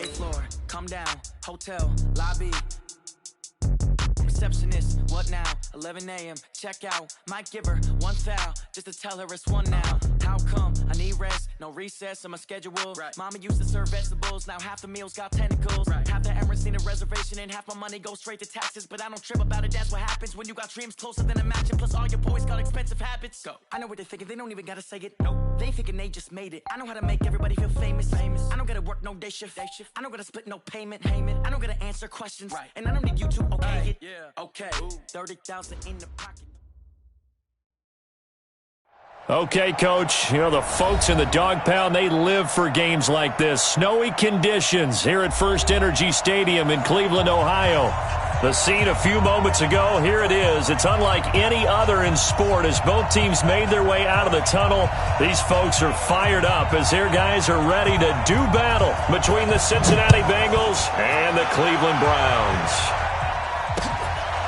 floor, come down, hotel, lobby. Receptionist, what now? 11 a.m., check out. Might give her one foul, just to tell her it's one now. How come? I need rest, no recess on my schedule. Right. Mama used to serve vegetables, now half the meals got tentacles. Right. Half the Emirates need a reservation and half my money goes straight to taxes. But I don't trip about it, that's what happens when you got dreams closer than a mansion. Plus all your boys got expensive habits. Go. I know what they're thinking, they don't even gotta say it. Nope. They thinking they just made it. I know how to make everybody feel famous. I don't gotta work no day shift. I don't gotta split no payment. I don't gotta answer questions. Right. And I don't need you to okay it. Yeah. Okay, 30,000 in the pocket. Okay, Coach, you know, the folks in the dog pound, they live for games like this. Snowy conditions here at First Energy Stadium in Cleveland, Ohio. The scene a few moments ago, here it is. It's unlike any other in sport as both teams made their way out of the tunnel. These folks are fired up as their guys are ready to do battle between the Cincinnati Bengals and the Cleveland Browns.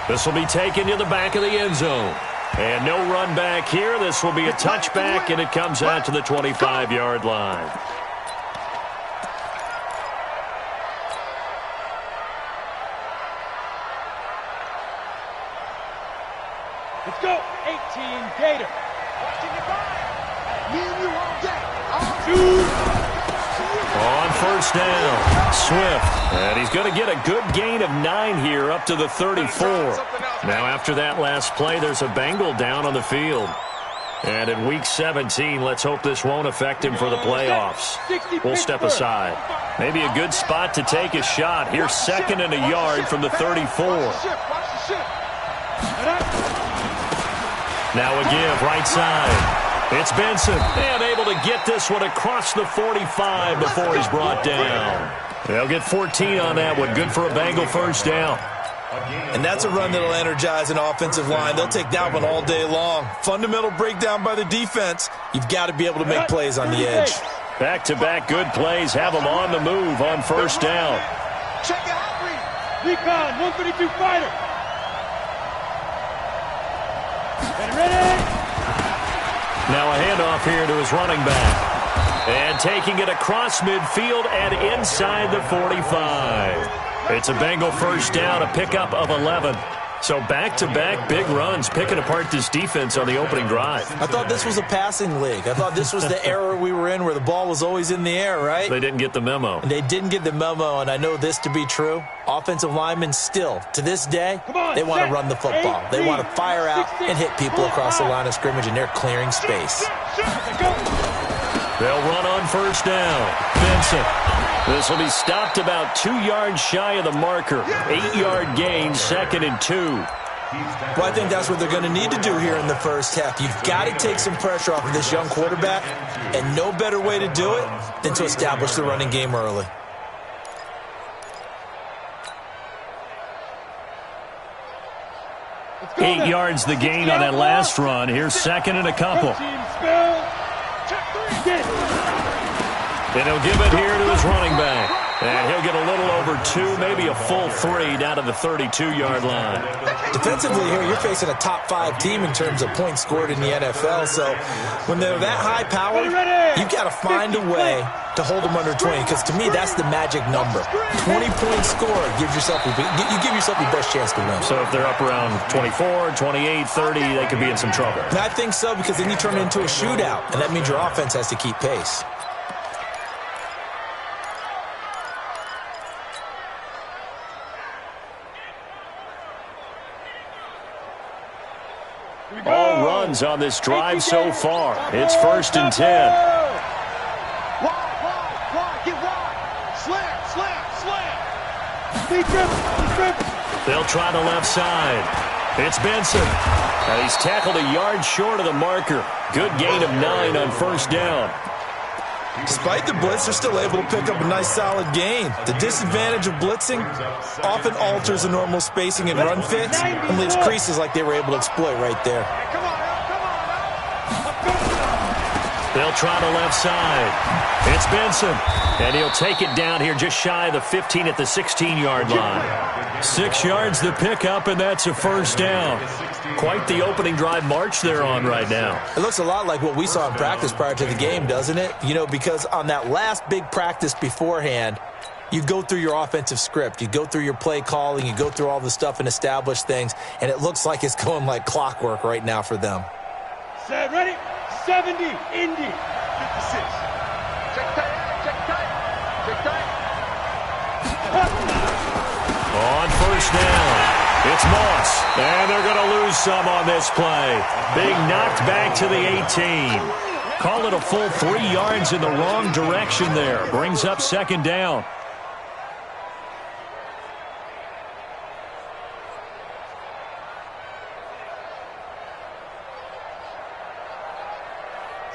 This will be taken to the back of the end zone. And no run back here. This will be a touchback, and it comes out to the 25-yard line. Let's go. 18 Gator. Watching the ball. Me and you all day. On first down, Swift. And he's going to get a good gain of 9 here up to the 34. Now after that last play, there's a Bengal down on the field. And in Week 17, let's hope this won't affect him for the playoffs. We'll step aside. Maybe a good spot to take a shot. Here's 2nd and a yard from the 34. Now a give, right side. It's Benson, and able to get this one across the 45 before he's brought down. They'll get 14 on that one. Good for a Bengal first down. And that's a run that'll energize an offensive line. They'll take that one all day long. Fundamental breakdown by the defense. You've got to be able to make plays on the edge. Back-to-back good plays have them on the move on first down. Check it out, Recon, 132 fighter. Ready? Now a handoff here to his running back. And taking it across midfield and inside the 45. It's a Bengal first down, a pickup of 11. So back-to-back big runs, picking apart this defense on the opening drive. I thought this was a passing league. I thought this was the era we were in where the ball was always in the air, right? They didn't get the memo. And they didn't get the memo, and I know this to be true. Offensive linemen still, to this day, they want to run the football. They want to fire out and hit people across the line of scrimmage, and they're clearing space. They'll run on first down. Benson. This will be stopped about 2 yards shy of the marker. 8-yard gain, 2nd and 2. Well, I think that's what they're going to need to do here in the first half. You've got to take some pressure off of this young quarterback, and no better way to do it than to establish the running game early. Eight yards the gain on that last run. Here's 2nd and a couple. And he'll give it here to his running back. And he'll get a little over 2, maybe a full 3 down to the 32-yard line. Defensively here, you're facing a top-5 team in terms of points scored in the NFL. So when they're that high powered, you've got to find a way to hold them under 20. Because to me, that's the magic number. 20 points scored gives yourself you give yourself your best chance to win. So if they're up around 24, 28, 30, they could be in some trouble. And I think so, because then you turn it into a shootout, and that means your offense has to keep pace. All runs on this drive so far. It's 1st and 10. They'll try the left side. It's Benson. And he's tackled a yard short of the marker. Good gain of 9 on first down. Despite the blitz, they're still able to pick up a nice solid gain. The disadvantage of blitzing often alters the normal spacing and run fits and leaves creases like they were able to exploit right there. They'll try the left side. It's Benson. And he'll take it down here just shy of the 15 at the 16-yard line. 6 yards the pickup, and that's a first down. Quite the opening drive march they're on right now. It looks a lot like what we saw in practice prior to the game, doesn't it? You know, because on that last big practice beforehand, You go through your offensive script. You go through your play calling. You go through all the stuff and establish things, and it looks like it's going like clockwork right now for them. Set, ready, 70, Indy, 56. Check tight, check tight, check tight. On first down, it's Moss, and they're going to lose some on this play. Being knocked back to the 18. Call it a full 3 yards in the wrong direction there. Brings up second down.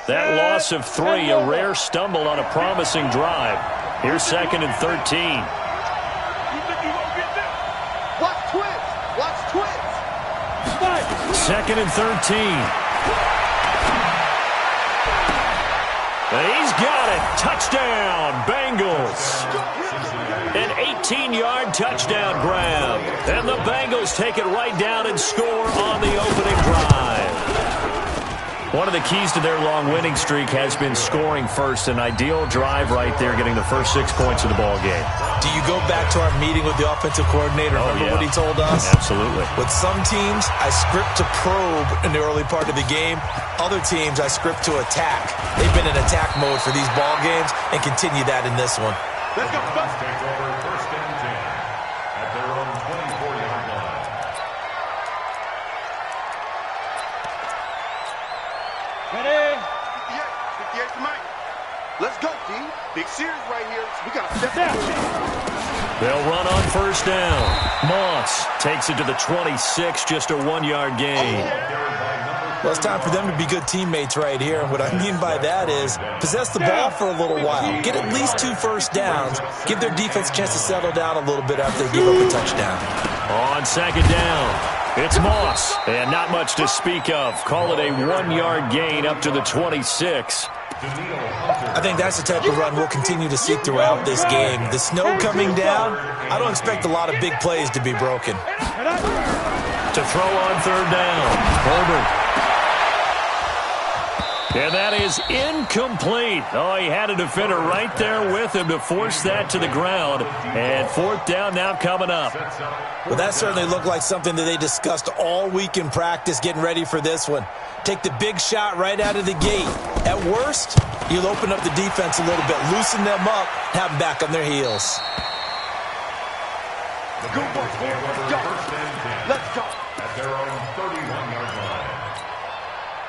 That loss of 3, a rare stumble on a promising drive. Here's second and 13. Watch twins, watch twins. Second and 13. He's got it. Touchdown, Bengals. An 18-yard touchdown grab. And the Bengals take it right down and score on the opening drive. One of the keys to their long winning streak has been scoring first. An ideal drive right there, getting the first 6 points of the ball game. Do you go back to our meeting with the offensive coordinator? Remember what he told us? Absolutely. With some teams, I script to probe in the early part of the game. Other teams, I script to attack. They've been in attack mode for these ball games and continue that in this one. Let's go, Buster. Take over first and 10 at their own 24-yard line. Ready? 58 to Mike. Let's go, D. Big series right here. We got to step down. They'll run on first down. Moss takes it to the 26, just a 1-yard gain. Well, it's time for them to be good teammates right here. And what I mean by that is possess the ball for a little while. Get at least 2 first downs. Give their defense a chance to settle down a little bit after they give up a touchdown. On second down, it's Moss. And not much to speak of. Call it a 1-yard gain up to the 26. I think that's the type of run we'll continue to see throughout this game. The snow coming down, I don't expect a lot of big plays to be broken. To throw on third down, Herbert. And that is incomplete. Oh, he had a defender right there with him to force that to the ground. And fourth down now coming up. Well, that certainly looked like something that they discussed all week in practice getting ready for this one. Take the big shot right out of the gate. At worst, you'll open up the defense a little bit, loosen them up, have them back on their heels. Go, Buster. Let's go. Let's go. At their own 31-yard line.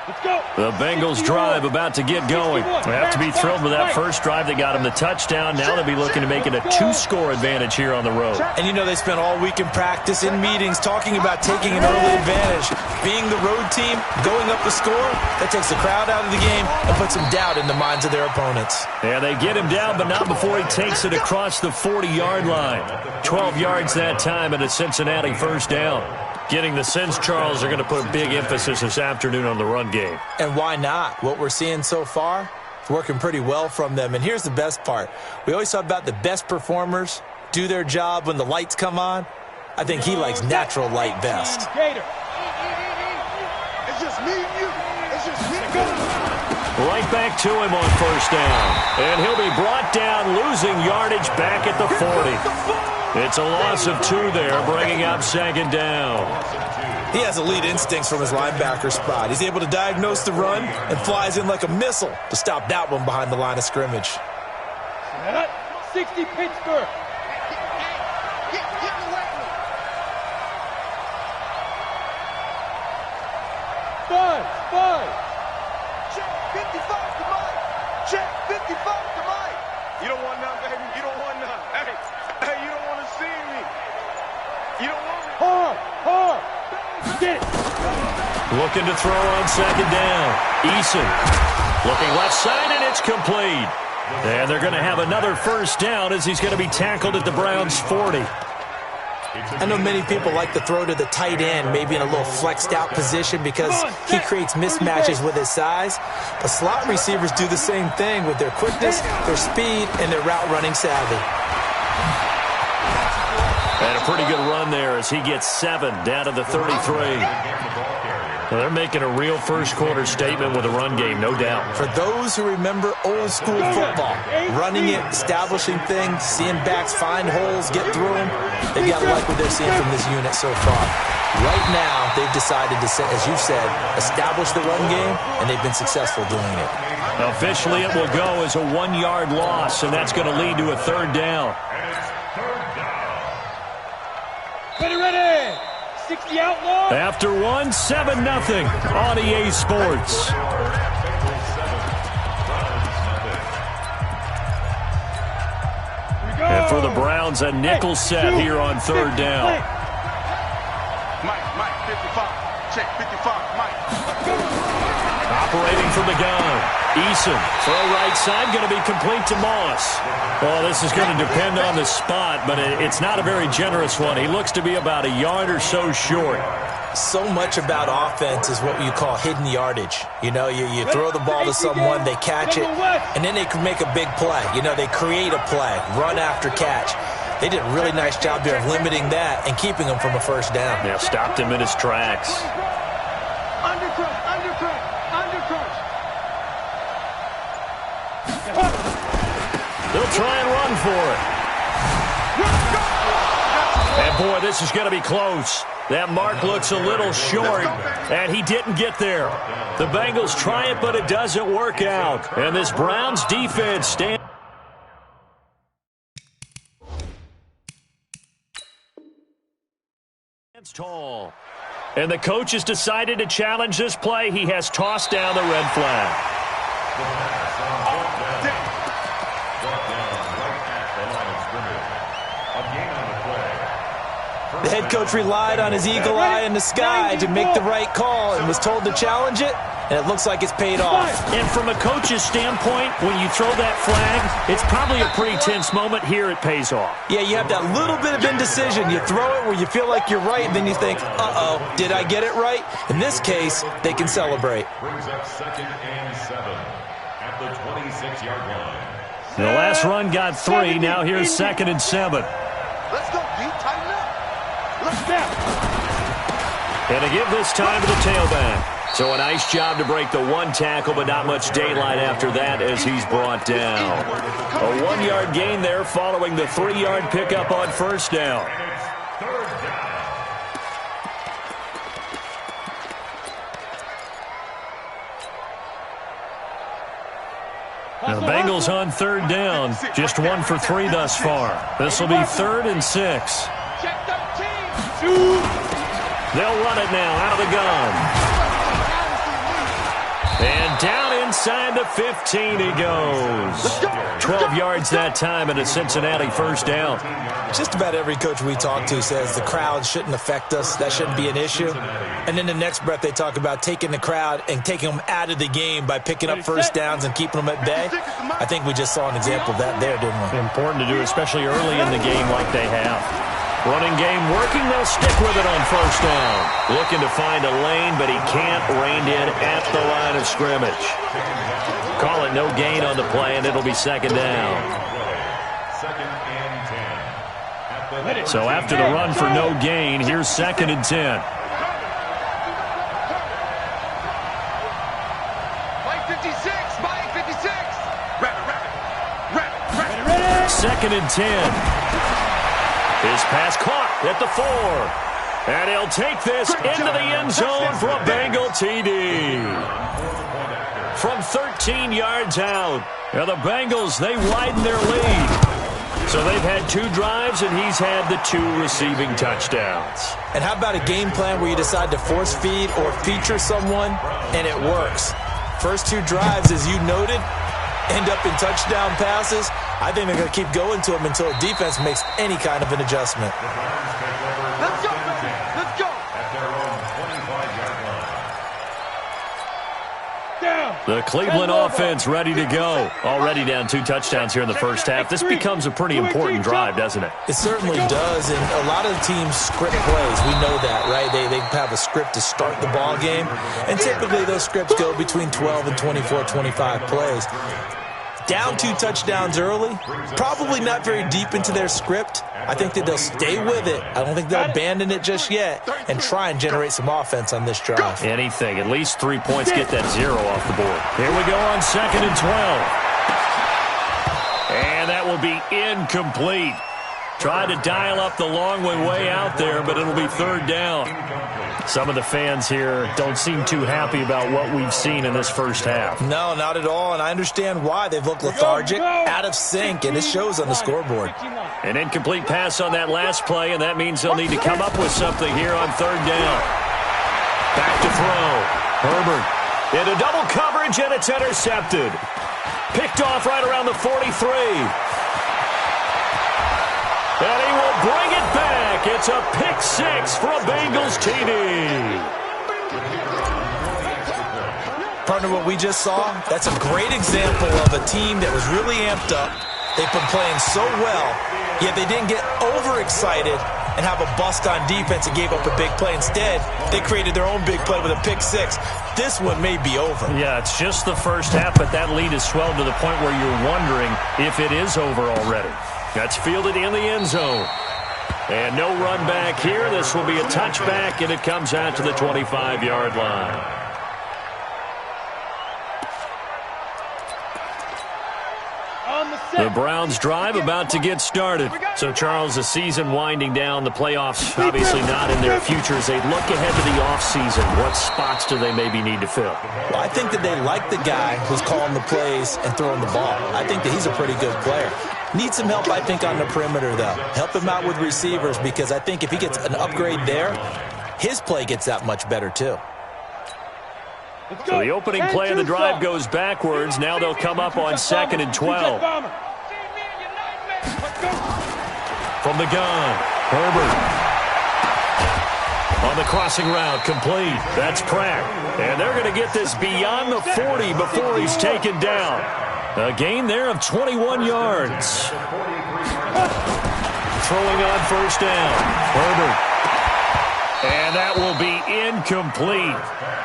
Let's go. The Bengals drive about to get going. They have to be thrilled with that first drive. They got him the touchdown. Now they'll be looking to make it a 2-score advantage here on the road. And you know they spent all week in practice, in meetings, talking about taking an early advantage. Being the road team, going up the score, that takes the crowd out of the game and puts some doubt in the minds of their opponents. Yeah, they get him down, but not before he takes it across the 40-yard line. 12 yards that time and a Cincinnati first down. Getting the sense Charles are going to put a big emphasis this afternoon on the run game. And why not? What we're seeing so far, it's working pretty well from them. And here's the best part. We always talk about the best performers do their job when the lights come on. I think he likes natural light best. Gator. It's just me and you. It's just me and you. Right back to him on first down. And he'll be brought down, losing yardage back at the 40. It's a loss of 2 there, bringing up second down. He has elite instincts from his linebacker spot. He's able to diagnose the run and flies in like a missile to stop that one behind the line of scrimmage. 60 Pittsburgh. Get away from me. 5. Check 55 to Mike. Check 55 to Mike. You don't want none, baby. You don't want none. Hey, you don't want to see me. You don't want me. Hard. Get it. Looking to throw on second down. Eason looking left side, and it's complete. And they're going to have another first down as he's going to be tackled at the Browns' 40. I know many people like to throw to the tight end, maybe in a little flexed out position because he creates mismatches with his size. But slot receivers do the same thing with their quickness, their speed, and their route running savvy. And a pretty good run there as he gets 7 down to the 33. Well, they're making a real first-quarter statement with a run game, no doubt. For those who remember old-school football, running it, establishing things, seeing backs find holes, get through them, they've got to like what they're seeing from this unit so far. Right now, they've decided to, as you said, establish the run game, and they've been successful doing it. Officially, it will go as a 1-yard loss, and that's going to lead to a third down. Ready! 60 Outlaws. After 1, 7-0 on EA Sports. And for the Browns, a nickel set here on third down. Mike, 55. Check, 55, Mike. Operating from the gun. Eason, throw right side, going to be complete to Moss. Well, this is going to depend on the spot, but it's not a very generous one. He looks to be about a yard or so short. So much about offense is what you call hidden yardage. You know, you throw the ball to someone, they catch it, and then they can make a big play. You know, they create a play, run after catch. They did a really nice job there of limiting that and keeping him from a first down. Yeah, stopped him in his tracks. Undercrush. They'll try and run for it. And, boy, this is going to be close. That mark looks a little short, and he didn't get there. The Bengals try it, but it doesn't work out. And this Browns defense stands tall. And the coach has decided to challenge this play. He has tossed down the red flag. The head coach relied on his eagle eye in the sky to make the right call and was told to challenge it, and it looks like it's paid off. And from a coach's standpoint, when you throw that flag, it's probably a pretty tense moment. Here it pays off. Yeah, you have that little bit of indecision. You throw it where you feel like you're right, and then you think, uh-oh, did I get it right? In this case, they can celebrate. Brings up 2nd and 7 at the 26-yard line. The last run got 3. Now here's 2nd and 7. Let's go, D. Tighten up. Let's go. And to give this time to the tailback. So a nice job to break the 1 tackle, but not much daylight after that as he's brought down. A 1-yard gain there following the 3-yard pickup on first down. The Bengals on third down, just 1 for 3 thus far. This will be 3rd and 6. Check 13. They'll run it now out of the gun. And down inside the 15 he goes. 12 yards that time and a Cincinnati first down. Just about every coach we talk to says the crowd shouldn't affect us. That shouldn't be an issue. And then the next breath they talk about taking the crowd and taking them out of the game by picking up first downs and keeping them at bay. I think we just saw an example of that there, didn't we? Important to do, especially early in the game like they have. Running game working, they'll stick with it on first down. Looking to find a lane, but he can't rein in at the line of scrimmage. Call it no gain on the play, and it'll be 2nd down. 2nd and 10. So after the run for no gain, here's 2nd and 10. Mike 56. 2nd and 10. His pass caught at the 4. And he'll take this into the end zone for a Bengal TD. From 13 yards out. Now the Bengals, they widen their lead. So they've had 2 drives, and he's had the 2 receiving touchdowns. And how about a game plan where you decide to force feed or feature someone, and it works? First 2 drives, as you noted, end up in touchdown passes. I think they're going to keep going to them until the defense makes any kind of an adjustment. Let's go, baby. Let's go. At their own 25-yard line. Down. The Cleveland offense ready to go. Already down 2 touchdowns here in the first half. This becomes a pretty important drive, doesn't it? It certainly does, and a lot of teams script plays. We know that, right? They have a script to start the ball game, and typically those scripts go between 12 and 24, 25 plays. Down 2 touchdowns early, probably not very deep into their script, I think that they'll stay with it. I don't think they'll abandon it just yet and try and generate some offense on this drive. Anything. At least 3 points. Get that 0 off the board. Here we go on 2nd and 12. And that will be incomplete. Tried to dial up the long way out there, but it'll be 3rd down. Some of the fans here don't seem too happy about what we've seen in this first half. No, not at all, and I understand why. They've looked lethargic, out of sync, and it shows on the scoreboard. An incomplete pass on that last play, and that means they'll need to come up with something here on 3rd down. Back to throw. Herbert into double coverage, and it's intercepted. Picked off right around the 43. And he will bring it back. It's a pick 6 for a Bengals TD. Partner, what we just saw, that's a great example of a team that was really amped up. They've been playing so well, yet they didn't get overexcited and have a bust on defense and gave up a big play. Instead, they created their own big play with a pick 6. This one may be over. Yeah, it's just the first half, but that lead has swelled to the point where you're wondering if it is over already. That's fielded in the end zone. And no run back here. This will be a touchback, and it comes out to the 25-yard line. The Browns drive about to get started. So, Charles, the season winding down, the playoffs obviously not in their future. As they look ahead to the offseason, what spots do they maybe need to fill? Well, I think that they like the guy who's calling the plays and throwing the ball. I think that he's a pretty good player. Needs some help, I think, on the perimeter, though. Help him out with receivers, because I think if he gets an upgrade there, his play gets that much better, too. So the opening play of the drive goes backwards. Now they'll come up on 2nd and 12. From the gun, Herbert. On the crossing route, complete. That's Pratt. And they're going to get this beyond the 40 before he's taken down. A gain there of 21 yards. Throwing on 1st down, Herbert. And that will be incomplete.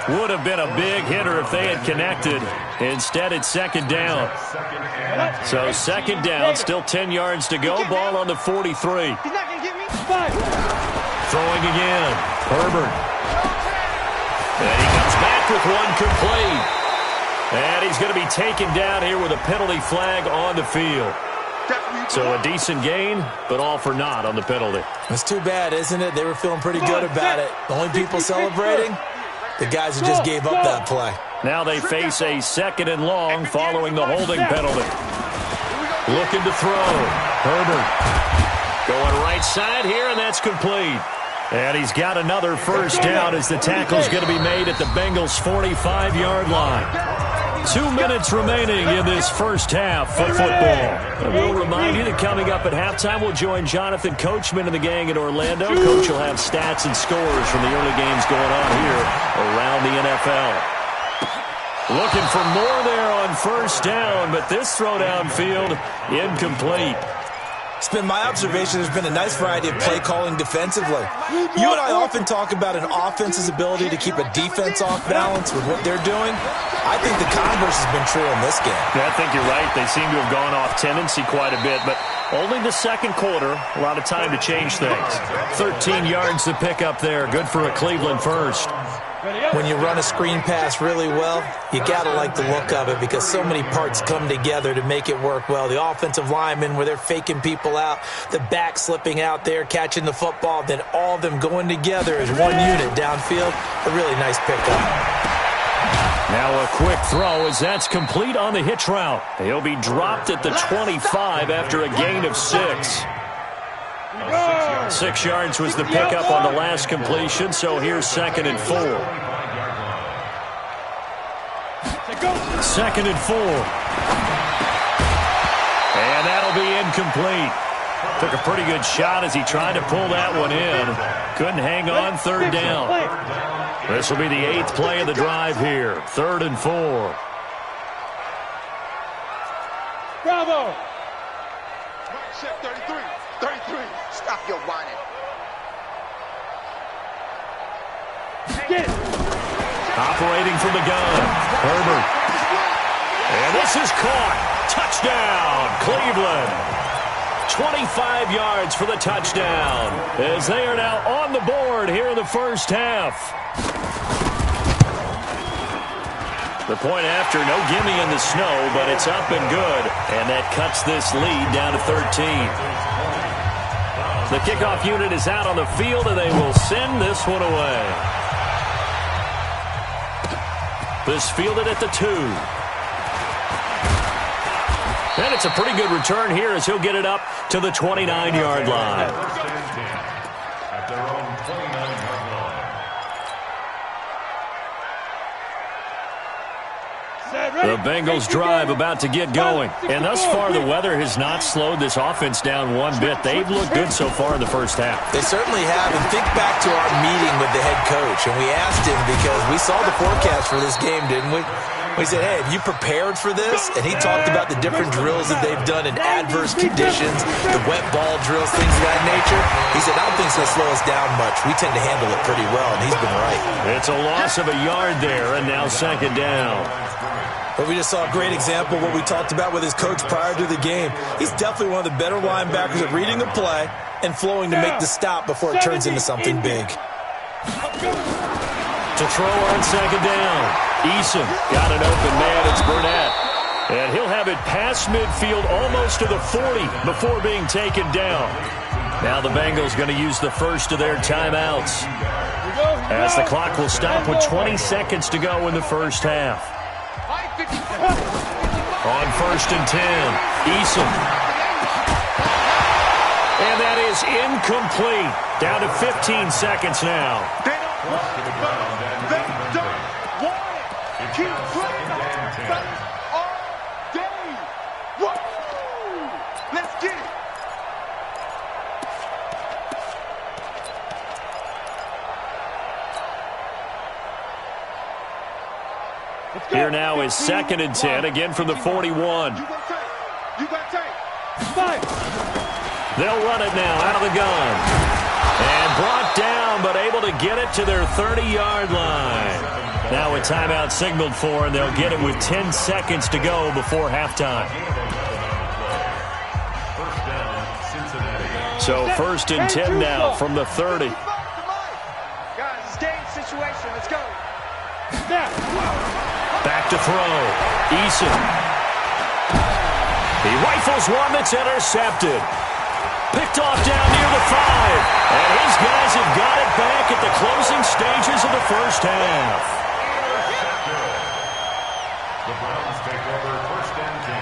Would have been a big hitter if they had connected. Instead, it's 2nd down. So 2nd down, still 10 yards to go. Ball on the 43. He's not going to get me. Throwing again, Herbert. And he comes back with one complete. And he's going to be taken down here with a penalty flag on the field. So a decent gain, but all for naught on the penalty. It's too bad, isn't it? They were feeling pretty good about it. The only people celebrating, the guys who just gave up that play. Now they face a 2nd and long following the holding penalty. Looking to throw. Herbert going right side here, and that's complete. And he's got another 1st down as the tackle's going to be made at the Bengals' 45-yard line. 2 minutes remaining in this first half for football. And we'll remind you that coming up at halftime, we'll join Jonathan Coachman and the gang in Orlando. Coach will have stats and scores from the early games going on here around the NFL. Looking for more there on 1st down, but this throw downfield incomplete. It's been my observation there's been a nice variety of play calling defensively. You and I often talk about an offense's ability to keep a defense off balance with what they're doing. I think the converse has been true in this game. Yeah, I think you're right. They seem to have gone off tendency quite a bit, but only the 2nd quarter, a lot of time to change things. 13 yards to pick up there. Good for a Cleveland first. When you run a screen pass really well, you got to like the look of it because so many parts come together to make it work well. The offensive linemen, where they're faking people out, the back slipping out there, catching the football, then all of them going together as one unit downfield. A really nice pickup. Now a quick throw as that's complete on the hitch route. He'll be dropped at the 25 after a gain of 6. 6 yards was the pickup on the last completion, so here's 2nd and 4. 2nd and 4. And that'll be incomplete. Took a pretty good shot as he tried to pull that one in. Couldn't hang on 3rd down. This will be the 8th play of the drive here. 3rd and 4. Bravo! Check 33. 33. Stop your whining. Get it. Operating from the gun. Herbert. And this is caught. Touchdown, Cleveland. 25 yards for the touchdown, as they are now on the board here in the first half. The point after, no gimme in the snow, but it's up and good, and that cuts this lead down to 13. The kickoff unit is out on the field, and they will send this one away. This fielded at the 2. And it's a pretty good return here as he'll get it up to the 29-yard line. At their own 29-yard line. The Bengals drive about to get going. And thus far, the weather has not slowed this offense down one bit. They've looked good so far in the first half. They certainly have. And think back to our meeting with the head coach. And we asked him, because we saw the forecast for this game, didn't we? We said, hey, have you prepared for this? And he talked about the different drills that they've done in adverse conditions, the wet ball drills, things of that nature. He said, I don't think it's going to slow us down much. We tend to handle it pretty well, and he's been right. It's a loss of a yard there, and now second down. But we just saw a great example of what we talked about with his coach prior to the game. He's definitely one of the better linebackers at reading the play and flowing to make the stop before it turns into something big. To throw on second down. Eason got an open man. It's Burnett. And he'll have it past midfield almost to the 40 before being taken down. Now the Bengals going to use the first of their timeouts, as the clock will stop with 20 seconds to go in the first half. On first and 10, Eason. And that is incomplete. Down to 15 seconds now. They don't want it. Keep playing on offense all day. Woo! Let's get it. Here now is second and 10, again from the 41. You got tape. They'll run it now out of the gun. And brought down, but able to get it to their 30-yard line. Now a timeout signaled for, and they'll get it with 10 seconds to go before halftime. So first and 10 now from the 30. Guys, it's game situation. Let's go. Back to throw. Eason. He rifles one that's intercepted. Picked off down near the 5. And his guys have got it back at the closing stages of the first half. The Browns take over first and 10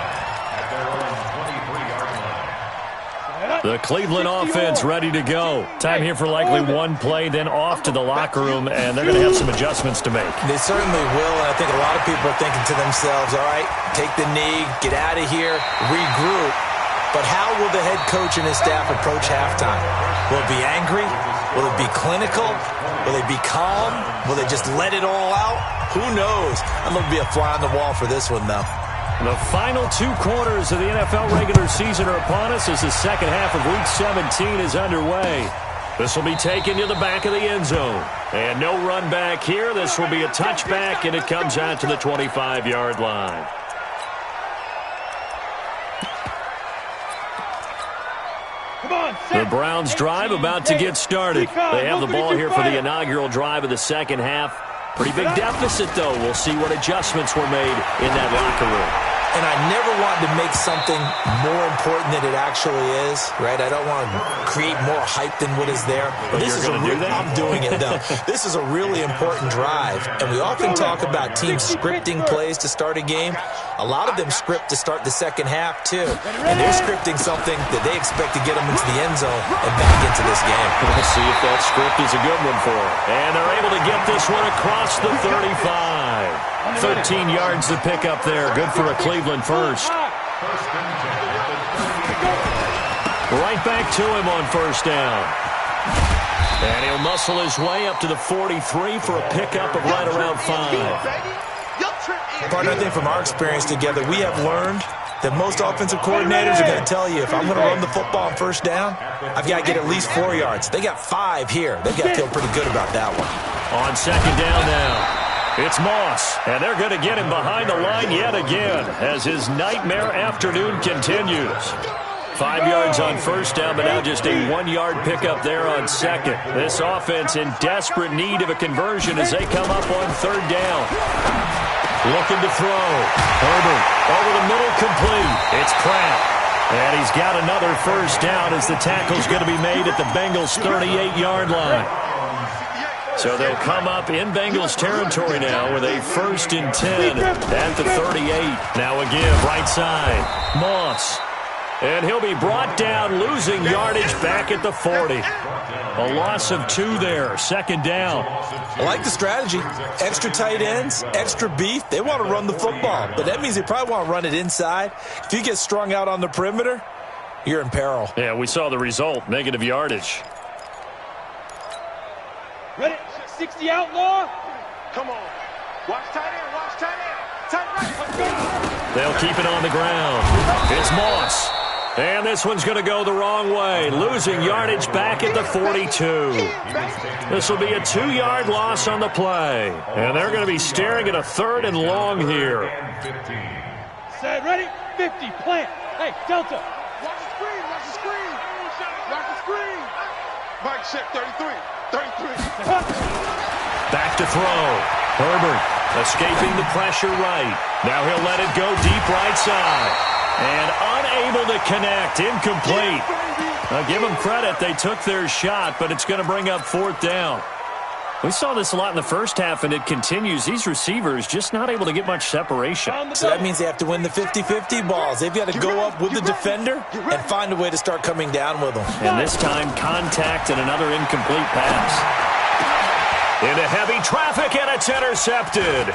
at their own 23-yard line. The Cleveland offense ready to go. Time here for likely one play, then off to the locker room, and they're going to have some adjustments to make. They certainly will, and I think a lot of people are thinking to themselves, all right, take the knee, get out of here, regroup. But how will the head coach and his staff approach halftime? Will it be angry? Will it be clinical? Will they be calm? Will they just let it all out? Who knows? I'm going to be a fly on the wall for this one, though. The final 2 quarters of the NFL regular season are upon us as the second half of Week 17 is underway. This will be taken to the back of the end zone. And no run back here. This will be a touchback, and it comes out to the 25-yard line. The Browns drive about to get started. They have the ball here for the inaugural drive of the second half. Pretty big deficit, though. We'll see what adjustments were made in that locker room. And I never want to make something more important than it actually is, right? I don't want to create more hype than what is there. But this is I'm doing it, though. This is a really important drive. And we often talk about teams scripting plays to start a game. A lot of them script to start the second half, too. And they're scripting something that they expect to get them into the end zone and back into this game. We'll see if that script is a good one for them. And they're able to get this one across the 35. 13 yards to pick up there. Good for a Cleveland first. Right back to him on first down. And he'll muscle his way up to the 43 for a pickup of right around 5. Partner, I think from our experience together, we have learned that most offensive coordinators are going to tell you, if I'm going to run the football on first down, I've got to get at least 4 yards. They got 5 here. They've got to feel pretty good about that one. On second down now. It's Moss, and they're going to get him behind the line yet again as his nightmare afternoon continues. 5 yards on first down, but now just a 1-yard pickup there on second. This offense in desperate need of a conversion as they come up on third down. Looking to throw. Herbert over the middle, complete. It's Pratt. And he's got another first down as the tackle's going to be made at the Bengals' 38-yard line. So they'll come up in Bengals territory now with a 1st and 10 at the 38. Now a give right side. Moss. And he'll be brought down, losing yardage back at the 40. A loss of 2 there, 2nd down. I like the strategy. Extra tight ends, extra beef. They want to run the football, but that means they probably want to run it inside. If you get strung out on the perimeter, you're in peril. Yeah, we saw the result, negative yardage. Ready? 60 outlaw. Come on. Watch tight end. Watch tight end. Tight right. They'll keep it on the ground. It's Moss. And this one's going to go the wrong way, losing yardage back at the 42. This will be a 2-yard loss on the play. And they're going to be staring at a 3rd and long here. Set, ready? 50, plant. Hey, Delta. Watch the screen. Watch the screen. Watch the screen. Mike check 33. 33. Back to throw. Herbert escaping the pressure right. Now he'll let it go deep right side. And unable to connect, incomplete. Now give them credit, they took their shot, but it's going to bring up 4th down. We saw this a lot in the first half, and it continues. These receivers just not able to get much separation. So that means they have to win the 50-50 balls. They've got to go up with the defender and find a way to start coming down with them. And this time, contact and another incomplete pass. Into heavy traffic, and it's intercepted.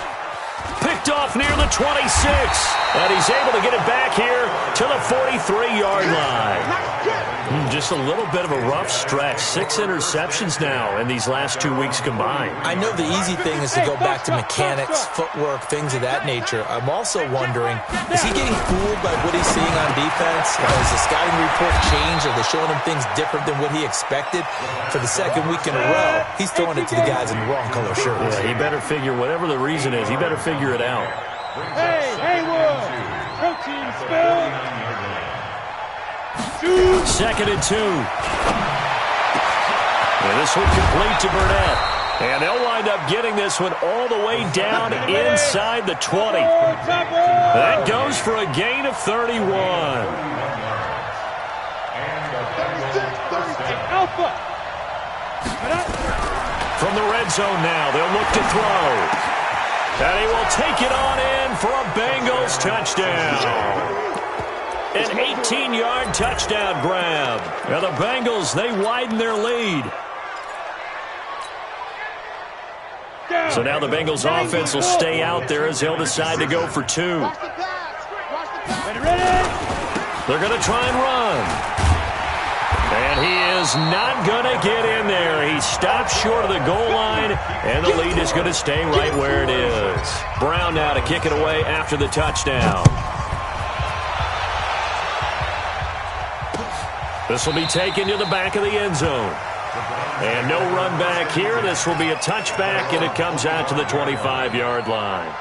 Picked off near the 26, and he's able to get it back here to the 43-yard line. Just a little bit of a rough stretch. 6 interceptions now in these last 2 weeks combined. I know the easy thing is to go back to mechanics, footwork, things of that nature. I'm also wondering, is he getting fooled by what he's seeing on defense? Has the scouting report changed? Are they showing him things different than what he expected? For the 2nd week in a row, he's throwing it to the guys in the wrong color shirts. Yeah, he better figure, whatever the reason is, he better figure it out. Hey, Haywood. Protein spill. 2nd and 2. And this one complete to Burnett. And they'll wind up getting this one all the way down inside the 20. That goes for a gain of 31. Alpha. From the red zone now, they'll look to throw. And he will take it on in for a Bengals touchdown. An 18-yard touchdown grab. Now the Bengals, they widen their lead. So now the Bengals offense will stay out there as they'll decide to go for 2. They're going to try and run. And he is not going to get in there. He stops short of the goal line, and the lead is going to stay right where it is. Brown now to kick it away after the touchdown. This will be taken to the back of the end zone. And no run back here. This will be a touchback, and it comes out to the 25-yard line.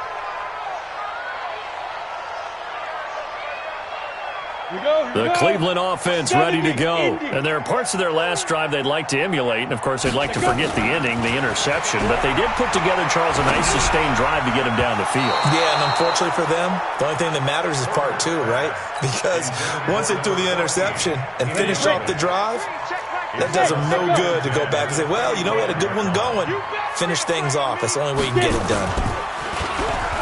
The Cleveland offense ready to go. And there are parts of their last drive they'd like to emulate. And, of course, they'd like to forget the ending, the interception. But they did put together, Charles, a nice sustained drive to get him down the field. Yeah, and unfortunately for them, the only thing that matters is part 2, right? Because once they threw the interception and finished off the drive, that does them no good to go back and say, well, you know, we had a good one going. Finish things off. That's the only way you can get it done.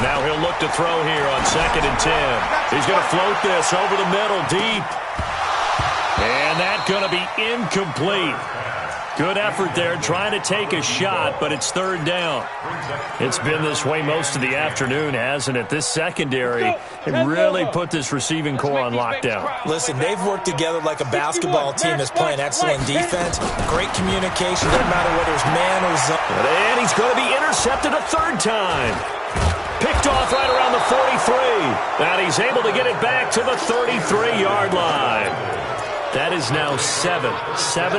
Now he'll look to throw here on 2nd and 10. He's going to float this over the middle deep. And that's going to be incomplete. Good effort there trying to take a shot, but it's 3rd down. It's been this way most of the afternoon, hasn't it? This secondary, it really put this receiving core on lockdown. Listen, they've worked together like a basketball team that's playing excellent defense. Great communication, doesn't matter whether it's man or zone. And he's going to be intercepted a 3rd time. Picked off right around the 43. And he's able to get it back to the 33-yard line. That is now 7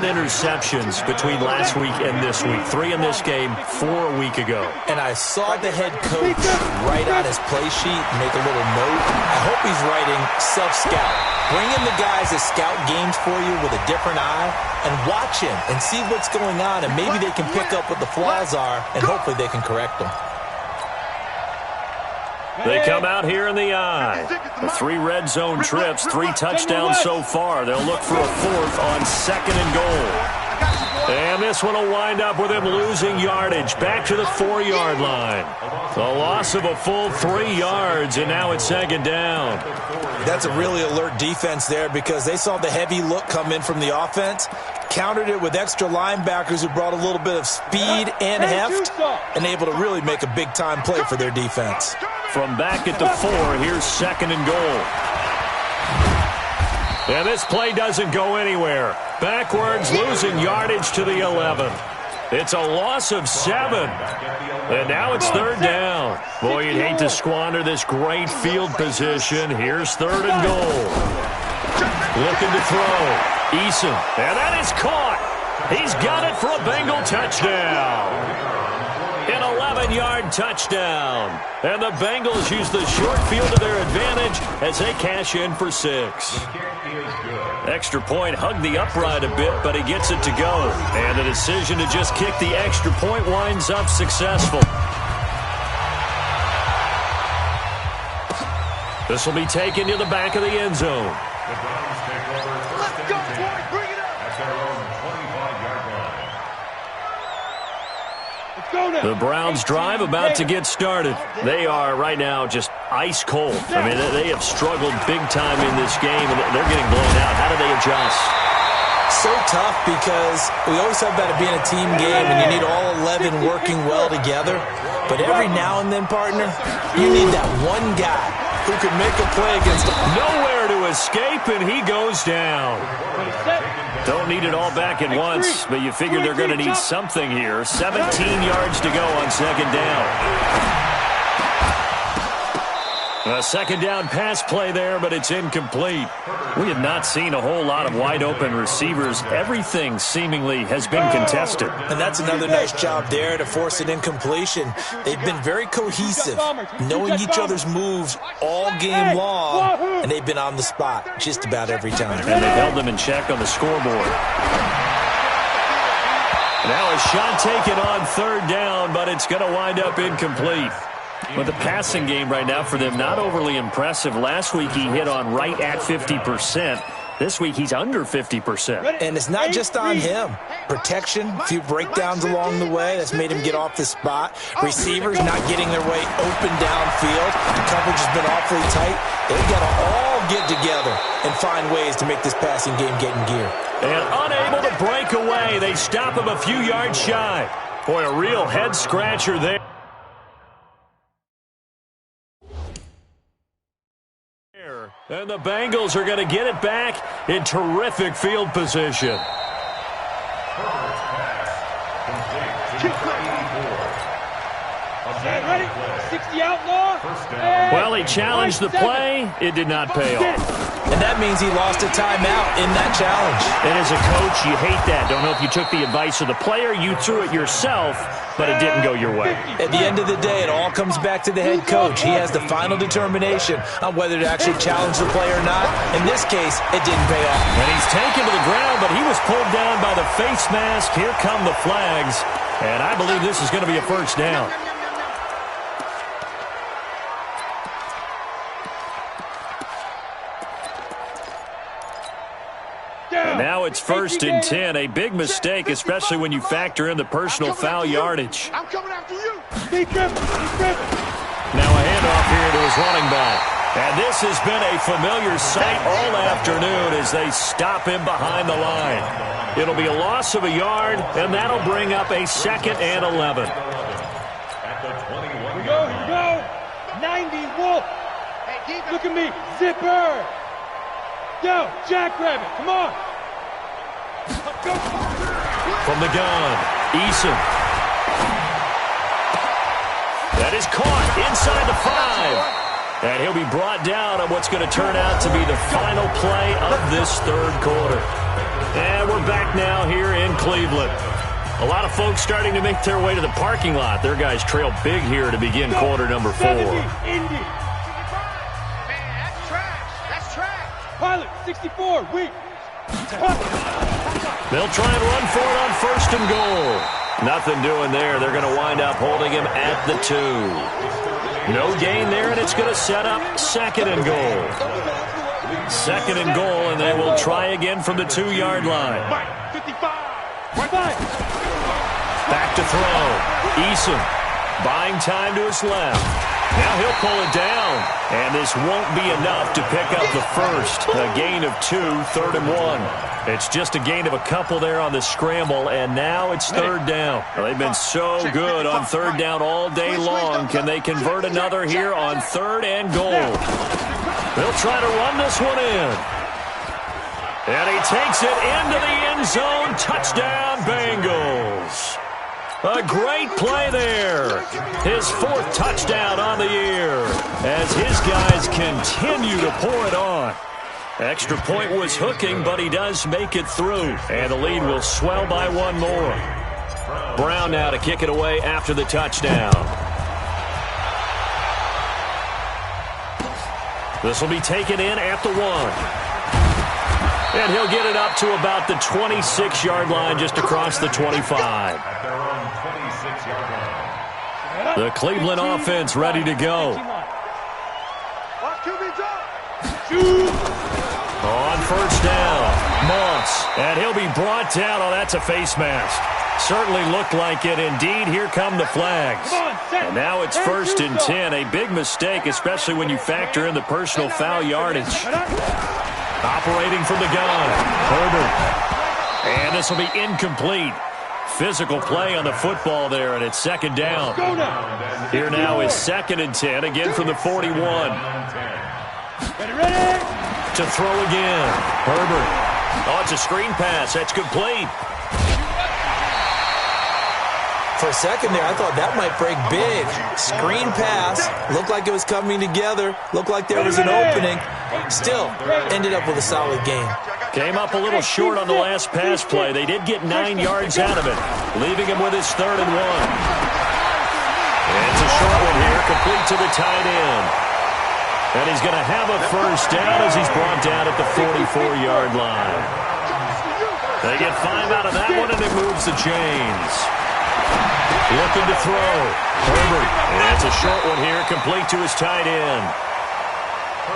interceptions between last week and this week. 3 in this game, 4 a week ago. And I saw the head coach write on his play sheet, make a little note. I hope he's writing self-scout. Bring in the guys that scout games for you with a different eye and watch him and see what's going on, and maybe they can pick up what the flaws are, and hopefully they can correct them. They come out here in the eye. The 3 red zone trips, 3 touchdowns so far. They'll look for a 4th on 2nd and goal. And this one will wind up with him losing yardage back to the 4-yard line. The loss of a full 3 yards, and now it's 2nd down. That's a really alert defense there because they saw the heavy look come in from the offense, countered it with extra linebackers who brought a little bit of speed and heft, and able to really make a big-time play for their defense. From back at the 4, here's 2nd and goal. And this play doesn't go anywhere. Backwards, losing yardage to the 11. It's a loss of 7. And now it's 3rd down. Boy, you'd hate to squander this great field position. Here's 3rd and goal. Looking to throw. Eason. And that is caught. He's got it for a Bengal touchdown. An 11-yard touchdown. And the Bengals use the short field to their advantage as they cash in for 6. Extra point hugged the upright a bit, but he gets it to go. And the decision to just kick the extra point winds up successful. This will be taken to the back of the end zone. The Browns take over first and 10. Bring it up. At their own 25-yard line. Let's go now. The Browns drive about to get started. They are right now just ice cold. I mean, they have struggled big time in this game, and they're getting blown out. How do they adjust? So tough because we always talk about it being a team game, and you need all 11 working well together. But every now and then, partner, you need that one guy who can make a play against them. Nowhere to escape, and he goes down. Don't need it all back at once, but you figure they're going to need something here. 17 yards to go on 2nd down. A 2nd down pass play there, but it's incomplete. We have not seen a whole lot of wide-open receivers. Everything seemingly has been contested. And that's another nice job there to force an incompletion. They've been very cohesive, knowing each other's moves all game long, and they've been on the spot just about every time. And they've held them in check on the scoreboard. Now a shot taken on 3rd down, but it's going to wind up incomplete. But the passing game right now for them, not overly impressive. Last week he hit on right at 50%. This week he's under 50%. And it's not just on him. Protection, a few breakdowns along the way. That's made him get off the spot. Receivers not getting their way open downfield. The coverage has been awfully tight. They've got to all get together and find ways to make this passing game get in gear. And unable to break away, they stop him a few yards shy. Boy, a real head-scratcher there. And the Bengals are going to get it back in terrific field position. Herbert's pass complete to 84. Ready? 60 outlaw. First down. Well, he challenged the play. It did not pay off. And that means he lost a timeout in that challenge. And as a coach, you hate that. Don't know if you took the advice of the player. You threw it yourself, but it didn't go your way. At the end of the day, it all comes back to the head coach. He has the final determination on whether to actually challenge the play or not. In this case, it didn't pay off. And he's taken to the ground, but he was pulled down by the face mask. Here come the flags. And I believe this is going to be a 1st down. And now it's 1st and 10. A big mistake, especially when you factor in the personal foul yardage. I'm coming after you. Now a handoff here to his running back. And this has been a familiar sight all afternoon as they stop him behind the line. It'll be a loss of a yard, and that'll bring up a 2nd and 11. At the 21. Here we go. 90 Wolf. Look at me. Zipper. Yo, Jackrabbit. Come on. From the gun, Eason. That is caught inside the 5. And he'll be brought down on what's going to turn out to be the final play of this 3rd quarter. And we're back now here in Cleveland. A lot of folks starting to make their way to the parking lot. Their guys trail big here to begin quarter number 4. Indy. Man, that's trash. That's trash. Pilot. 64, weak. They'll try and run for it on 1st and goal. Nothing doing there. They're going to wind up holding him at the 2. No gain there, and it's going to set up 2nd and goal. 2nd and goal, and they will try again from the 2-yard line. Back to throw. Eason buying time to his left. Now he'll pull it down, and this won't be enough to pick up the first. A gain of 2, 3rd and 1. It's just a gain of a couple there on the scramble, and now it's 3rd down. Well, they've been so good on 3rd down all day long. Can they convert another here on 3rd and goal? They'll try to run this one in. And he takes it into the end zone. Touchdown, Bengals. A great play there. His 4th touchdown on the year as his guys continue to pour it on. Extra point was hooking, but he does make it through. And the lead will swell by 1 more. Brown now to kick it away after the touchdown. This will be taken in at the 1. And he'll get it up to about the 26-yard line, just across the 25. The Cleveland offense ready to go. On 1st down, Moss. And he'll be brought down. Oh, that's a face mask. Certainly looked like it. Indeed, here come the flags. And now it's 1st and 10. A big mistake, especially when you factor in the personal foul yardage. Operating from the gun, Herbert. And this will be incomplete. Physical play on the football there, and it's 2nd down. Here now is 2nd and 10, again from the 41. To throw again, Herbert. Oh, it's a screen pass. That's complete. For a second there, I thought that might break big. Screen pass. Looked like it was coming together. Looked like there was an opening. Still, ended up with a solid game. Came up a little short on the last pass play. They did get 9 yards out of it, leaving him with his 3rd and 1. And it's a short one here, complete to the tight end. And he's going to have a 1st down as he's brought down at the 44-yard line. They get 5 out of that one, and it moves the chains. Looking to throw. Herbert. And it's a short one here, complete to his tight end.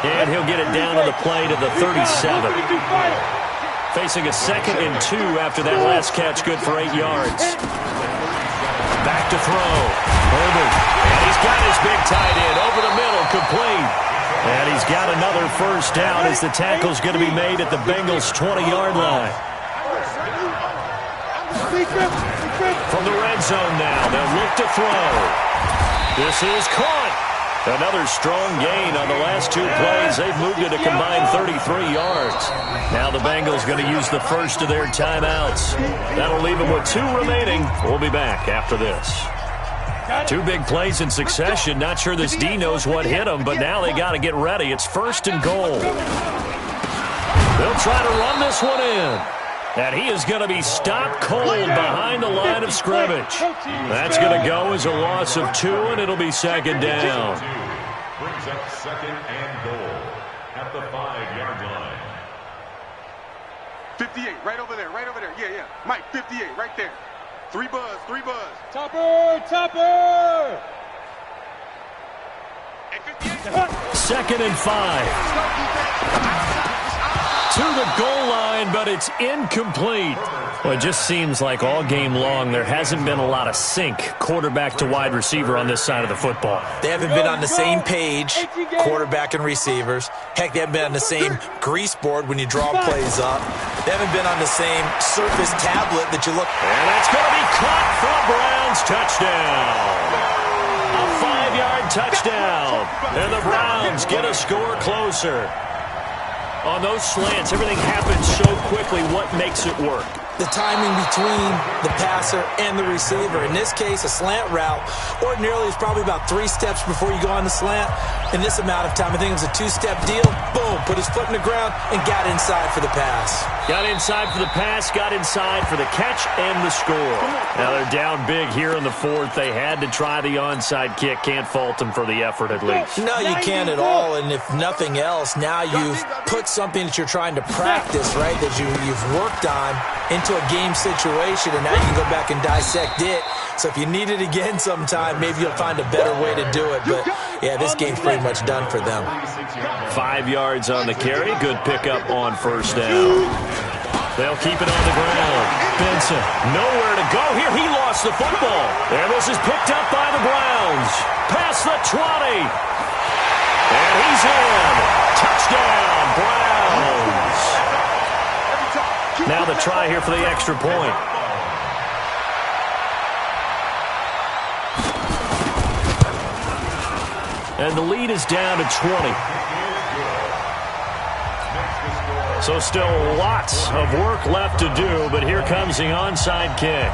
And he'll get it down on the play to the 37. Facing a 2nd and 2 after that last catch, good for 8 yards. Back to throw. Herbert. And he's got his big tight end over the middle, complete. And he's got another 1st down as the tackle's going to be made at the Bengals' 20-yard line. From the red zone now, they'll look to throw. This is caught. Another strong gain on the last 2 plays. They've moved it a combined 33 yards. Now the Bengals going to use the first of their timeouts. That'll leave them with 2 remaining. We'll be back after this. 2 big plays in succession. Not sure this D knows what hit them, but now they got to get ready. It's 1st and goal. They'll try to run this one in. And he is going to be stopped cold behind the line of scrimmage. That's going to go as a loss of 2, and it'll be 2nd down. Brings up 2nd and goal at the 5-yard line. 58, right over there, Yeah. Mike, 58, right there. 3 buzz. Topper! Hey, 58. 2nd and 5. To the goal line, but it's incomplete. Well, it just seems like all game long there hasn't been a lot of sync quarterback to wide receiver on this side of the football. They haven't been on the same page, quarterback and receivers. Heck, they haven't been on the same grease board when you draw plays up. They haven't been on the same surface tablet that you look. And that's going to be caught for a Browns touchdown. A 5-yard touchdown. And the Browns get a score closer. On those slants, everything happens so quickly. What makes it work? the timing between the passer and the receiver. In this case, a slant route ordinarily is probably about 3 steps before you go on the slant. In this amount of time, I think it was a 2-step deal. Boom, put his foot in the ground and got inside for the pass. Got inside for the pass, got inside for the catch and the score. Now they're down big here in the 4th. They had to try the onside kick. Can't fault them for the effort at least. No, you can't at all. And if nothing else, now you've put something that you're trying to practice, right, that you've worked on into a game situation, and now you can go back and dissect it. So if you need it again sometime, maybe you'll find a better way to do it. But, yeah, this game's pretty much done for them. 5 yards on the carry. Good pickup on first down. They'll keep it on the ground. Benson, nowhere to go here. He lost the football. And this is picked up by the Browns. Past the 20. And he's in. Touchdown, Browns. Now the try here for the extra point. And the lead is down to 20. So still lots of work left to do, but here comes the onside kick.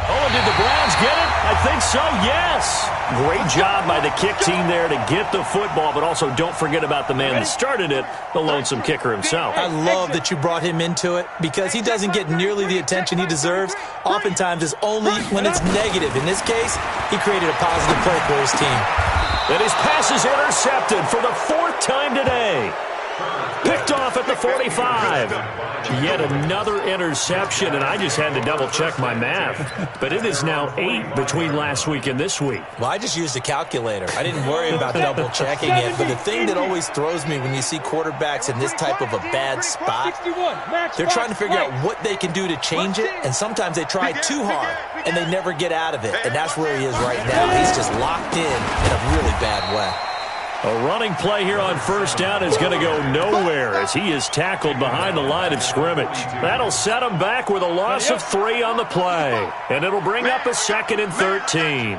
Oh, did the Browns get it? I think so, yes. Great job by the kick team there to get the football, but also don't forget about the man that started it, the lonesome kicker himself. I love that you brought him into it because he doesn't get nearly the attention he deserves. Oftentimes it's only when it's negative. In this case, he created a positive play for his team. And his pass is intercepted for the 4th time today. Picked off at the 45. Yet another interception, and I just had to double-check my math. But it is now 8 between last week and this week. Well, I just used a calculator. I didn't worry about double-checking it. But the thing that always throws me when you see quarterbacks in this type of a bad spot, they're trying to figure out what they can do to change it, and sometimes they try too hard, and they never get out of it. And that's where he is right now. He's just locked in a really bad way. A running play here on first down is going to go nowhere as he is tackled behind the line of scrimmage. That'll set him back with a loss of 3 on the play. And it'll bring up a 2nd and 13.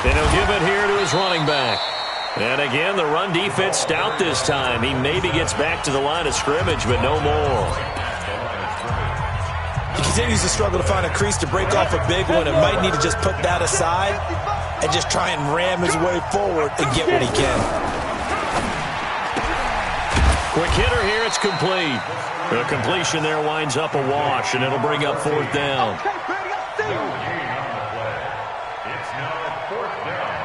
And he'll give it here to his running back. And again, the run defense stout this time. He maybe gets back to the line of scrimmage, but no more. He continues to struggle to find a crease to break off a big one and might need to just put that aside and just try and ram his way forward and get what he can. Quick hitter here, it's complete. The completion there winds up a wash, and it'll bring up 4th down. It's now 4th down.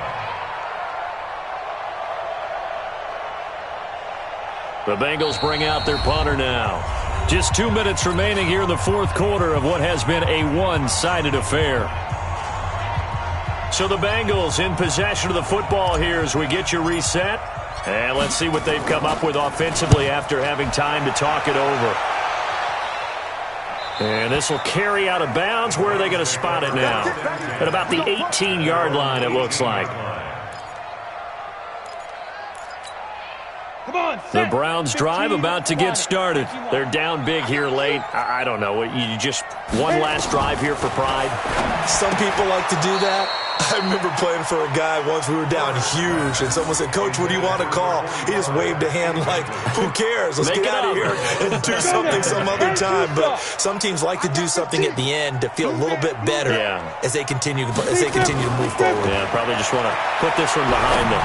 The Bengals bring out their punter now. Just 2 minutes remaining here in the 4th quarter of what has been a one-sided affair. So the Bengals in possession of the football here as we get you reset. And let's see what they've come up with offensively after having time to talk it over. And this will carry out of bounds. Where are they going to spot it now? At about the 18-yard line, it looks like. The Browns drive about to get started. They're down big here late. I don't know. You just one last drive here for pride? Some people like to do that. I remember playing for a guy once. We were down huge, and someone said, "Coach, what do you want to call?" He just waved a hand like, "Who cares? Let's get out of here and do something some other time." But some teams like to do something at the end to feel a little bit better as they continue to move forward. Yeah, probably just want to put this one behind them.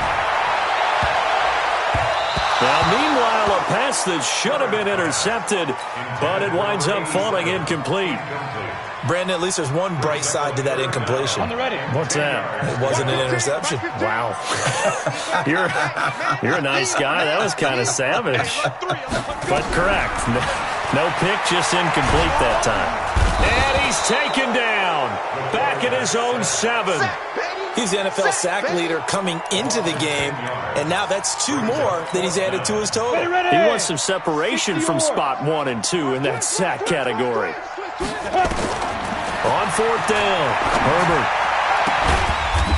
Now, meanwhile, a pass that should have been intercepted, but it winds up falling incomplete. Brandon, at least there's one bright side to that incompletion. What's that? It wasn't an interception. Wow. You're a nice guy. That was kind of savage. But correct. No pick, just incomplete that time. And he's taken down. Back at his own 7. He's the NFL sack leader coming into the game, and now that's 2 more that he's added to his total. He wants some separation from spot 1 and 2 in that sack category. On 4th down, Herbert.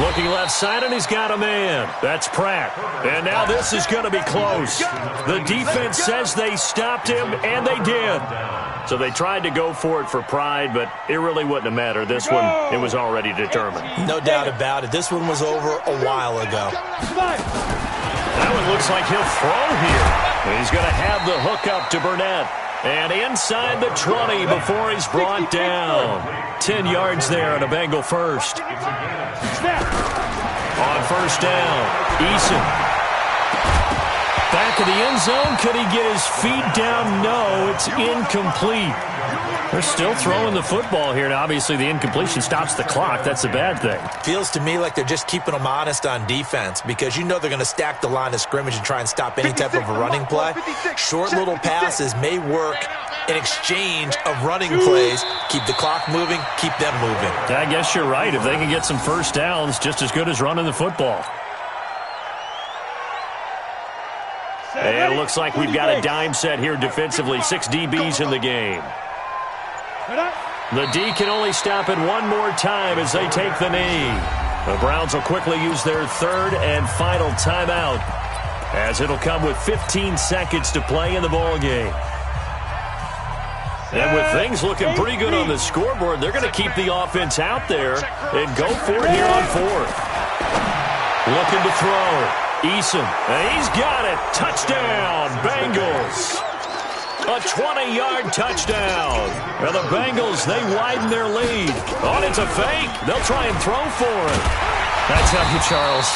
Looking left side, and he's got a man. That's Pratt. And now this is going to be close. The defense says they stopped him, and they did. So they tried to go for it for pride, but it really wouldn't have mattered. This one, it was already determined. No doubt about it. This one was over a while ago. That one looks looks like he'll throw here. He's going to have the hook up to Burnett. And inside the 20 before he's brought down. 10 yards there on a Bengal first. On first down, Eason. Back of the end zone. Could he get his feet down? No, it's incomplete. They're still throwing the football here. Now, obviously, the incompletion stops the clock. That's a bad thing. Feels to me like they're just keeping them honest on defense because you know they're going to stack the line of scrimmage and try and stop any type of a running play. Short little passes may work in exchange of running plays. Keep the clock moving, keep them moving. I guess you're right. If they can get some first downs, just as good as running the football. And it looks like we've got a dime set here defensively. 6 DBs in the game. The D can only stop it one more time as they take the knee. The Browns will quickly use their third and final timeout as it'll come with 15 seconds to play in the ball game. And with things looking pretty good on the scoreboard, they're going to keep the offense out there and go for it here on fourth. Looking to throw. Eason, and he's got it. Touchdown, Bengals. A 20-yard touchdown. Well, the Bengals, they widen their lead. Oh, it's a fake. They'll try and throw for it. I tell you, Charles,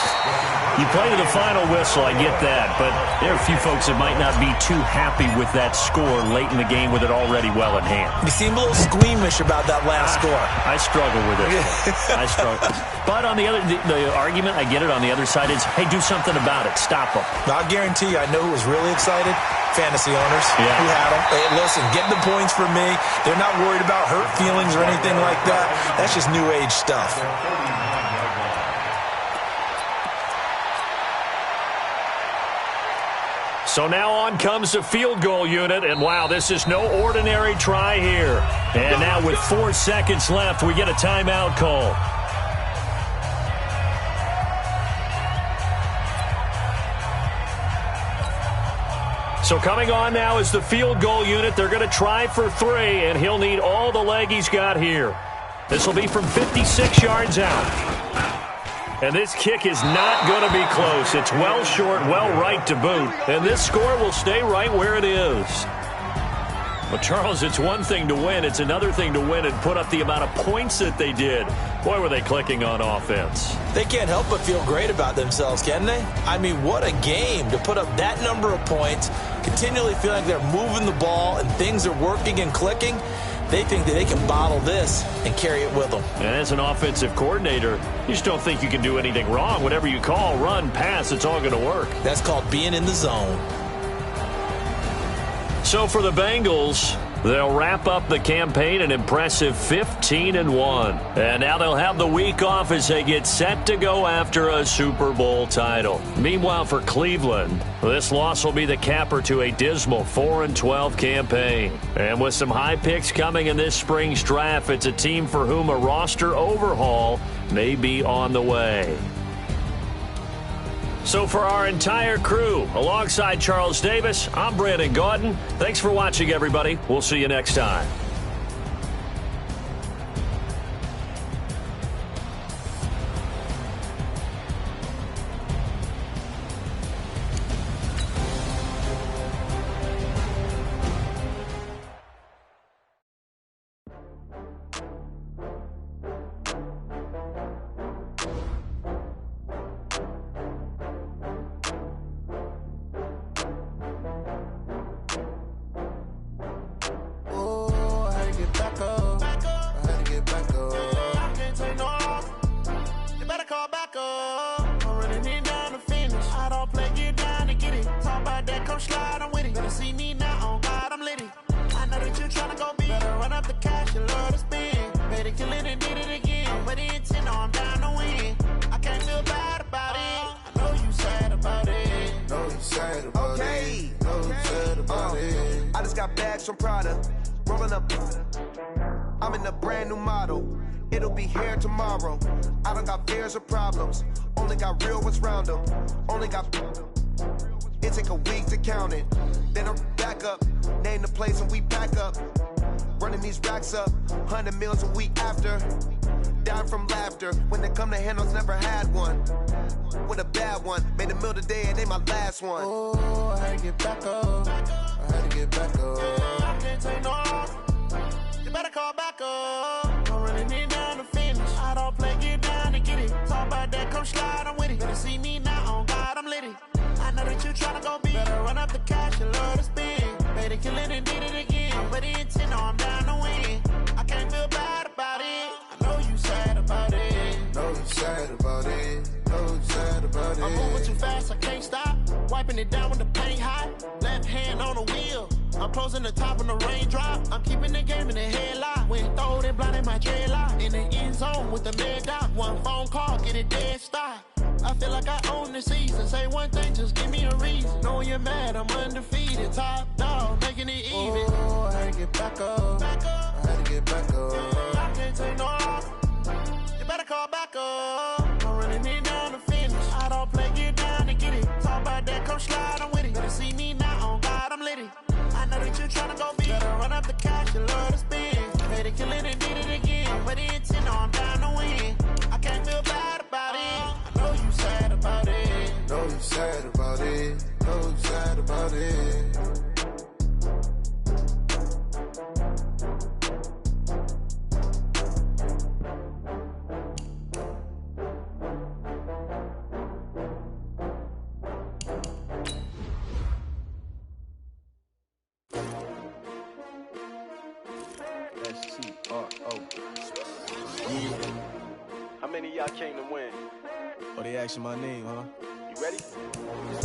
you play to the final whistle, I get that, but there are a few folks that might not be too happy with that score late in the game with it already well in hand. You seem a little squeamish about that last score. I struggle with it. I struggle. But on the other, the argument, I get it, on the other side is, hey, do something about it. Stop them. I'll guarantee you, I know who was really excited. Fantasy owners who had them. Hey, listen, get the points for me. They're not worried about hurt feelings or anything like that. That's just new age stuff. So now on comes the field goal unit, and wow, this is no ordinary try here. And now with 4 seconds left, we get a timeout call. So coming on now is the field goal unit. They're going to try for 3, and he'll need all the leg he's got here. This will be from 56 yards out. And this kick is not going to be close. It's well short, well right to boot. And this score will stay right where it is. Well, Charles, it's one thing to win. It's another thing to win and put up the amount of points that they did. Boy, were they clicking on offense. They can't help but feel great about themselves, can they? I mean, what a game to put up that number of points, continually feel like they're moving the ball and things are working and clicking. They think that they can bottle this and carry it with them. And as an offensive coordinator, you just don't think you can do anything wrong. Whatever you call, run, pass, it's all going to work. That's called being in the zone. So for the Bengals, they'll wrap up the campaign an impressive 15-1. And now they'll have the week off as they get set to go after a Super Bowl title. Meanwhile, for Cleveland, this loss will be the capper to a dismal 4-12 campaign. And with some high picks coming in this spring's draft, it's a team for whom a roster overhaul may be on the way. So for our entire crew, alongside Charles Davis, I'm Brandon Gaudin. Thanks for watching, everybody. We'll see you next time. I'm in a brand new model. It'll be here tomorrow. I don't got fears or problems. Only got real ones round them. Only got... It take a week to count it. Then I'm back up. Name the place and we pack up. Running these racks up. 100 meals a week after. dying from laughter. When they come to handles, never had one. With a bad one, made a meal today and ain't my last one. Oh, I had to get back up. I had to get back up. I can't take no off. You better call back up. Don't really need down to finish. I don't play, get down and get it. Talk about that, come slide, I'm with it. Better see me now, on God, I'm litty. I know that you tryna go big. Better run up the cash, you love to spin. Made it, kill it, and did it again. But the intent, no, I'm down to win. I can't feel bad about it. I know you sad about it. Know you sad about it. Know you sad about it. I'm moving too fast, I can't stop. Wiping it down with the paint hot. Left hand on the wheel. I'm closing the top when the raindrop. I'm keeping the game in the headlock. When throw it blind in my dreadlock. In the end zone with the mad dot. One phone call, get it dead stop. I feel like I own the season. Say one thing, just give me a reason. Knowing you're mad, I'm undefeated. Top dog, making it even. Oh, I had to get back up. I had to get back up. I can't take no off. You better call back up. Don't really need down to finish. I don't play, get down and get it. Talk about that, come slide, I'm with it. Better see me now, on God, I'm litty. I know that you tryna go big. Better run up the cash, you love to spin. Made it, kill it, and did it again. But the intent, no, I'm down to win. I can't feel bad about it. I know you sad about it. Know you sad about it. Know you sad about it. S-T-R-O. Yeah. How many of y'all came to win? Oh, they asking my name, huh? You ready?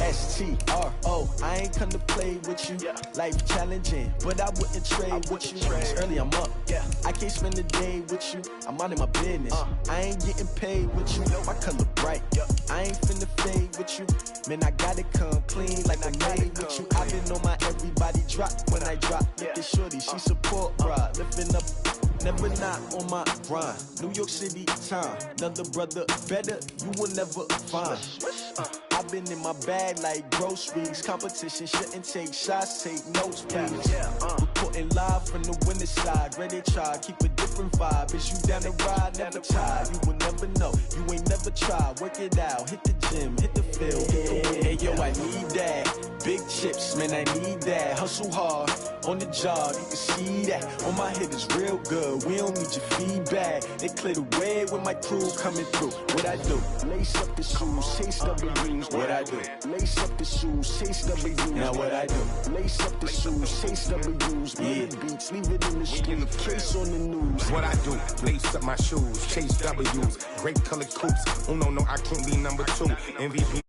S-T-R-O, I ain't come to play with you. Yeah. Life challenging, but I wouldn't trade with you. It's early, I'm up. Yeah. I can't spend the day with you. I'm minding my business. I ain't getting paid with you. My color bright. Yeah. I ain't finna fade with you. Man, I gotta come clean like I made with you. I've been on my everybody drop when I drop. Look at shorty, she support ride. Lifting up. Never not on my grind. New York City time. Another brother better, you will never find. I've been in my bag like groceries. Competition shouldn't take shots, take notes, please. Reporting live from the winning side. Ready to try, keep a different vibe. Is you down the ride? Never tired. You will never know. You ain't never tried. Work it out. Hit the gym, hit the field. Hey yo, I need that. Big chips, man, I need that. Hustle hard on the job, you can see that. On my head is real good. We don't need your feedback. They clear the way with my crew coming through. What I do? Lace up the shoes, chase W's. What I do? Lace up the shoes, chase W's. Now what I do? Lace up the shoes, chase W's. Yeah, beats, leave it in the street. Case on the news. What I do? Lace up my shoes, chase W's. Great colored coops. Oh no, I can't be number 2. MVP.